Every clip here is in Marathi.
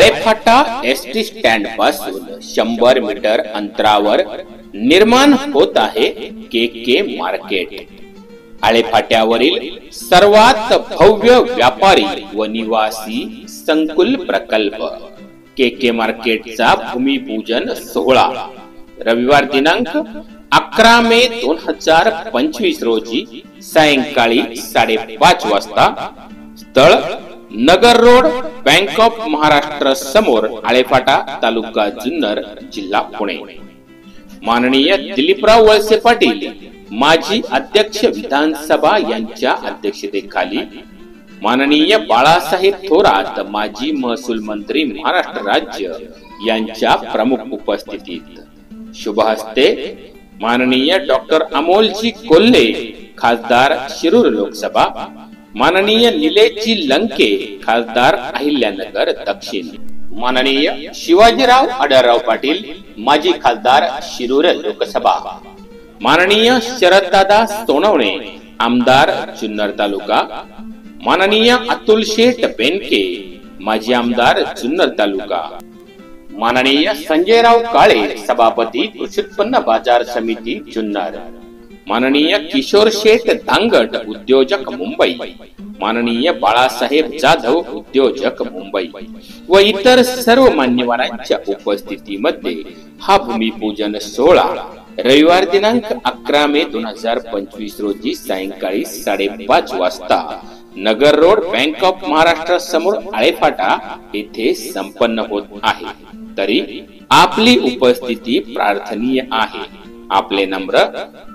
आळेफाटा एसटी स्टँड पासून 100 मीटर अंतरावर निर्माण होत आहे के मार्केट। आळेफाट्यावरील सर्वात भव्य व्यापारी व निवासी संकुल प्रकल्प के मार्केटचा भूमिपूजन सोहळा रविवार दिनांक 11 मे 2025 रोजी सायंकाळी 5:30 वाजता। स्थळ नगर रोड, बँक ऑफ महाराष्ट्र समोर, आळेफाटा, तालुका जुन्नर, जिल्हा पुणे। माननीय दिलीपराव वळसे पाटील माजी अध्यक्ष विधानसभा यांच्या अध्यक्षतेखाली, माननीय बाळासाहेब थोरात माजी महसूल मंत्री महाराष्ट्र राज्य यांच्या प्रमुख उपस्थितीत, शुभ हस्ते माननीय डॉक्टर अमोलजी कोल्हे खासदार शिरूर लोकसभा, माननीय निलेशजी लंके खासदार अहिल्यानगर दक्षिण, माननीय शिवाजीराव आढळराव पाटील माजी खासदार शिरूर लोकसभा, माननीय शरददादा सोनवणे आमदार जुन्नर तालुका, माननीय अतुल शेठ बेनके माजी आमदार जुन्नर तालुका, माननीय संजयराव काळे सभापती कृषी उत्पन्न बाजार समिती जुन्नर, माननीय किशोर शेठ धांगट उद्योजक मुंबई, माननीय बाळासाहेब जाधव उद्योजक मुंबई व इतर सर्व मान्यवरांच्या उपस्थितीमध्ये हा भूमिपूजन सोहळा रविवार दिनांक 11 मे 2025 रोजी सायंकाळी 5:30 वाजता नगर रोड, बँक ऑफ महाराष्ट्र समोर, आळेफाटा येथे संपन्न होत आहे। तरी आपली उपस्थिती प्रार्थनीय आहे। आपले नम्र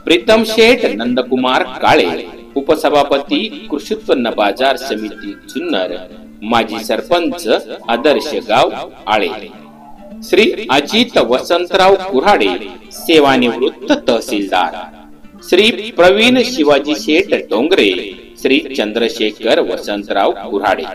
प्रीतम शेठ नंदकुमार काळे, उपसभापती कृषी उत्पन्न बाजार समिती जुन्नर, माजी सरपंच आदर्श गाव आळे, श्री अजित वसंतराव कुऱ्हाडे सेवानिवृत्त तहसीलदार, श्री प्रवीण शिवाजी शेठ डोंगरे, श्री चंद्रशेखर वसंतराव कुऱ्हाडे।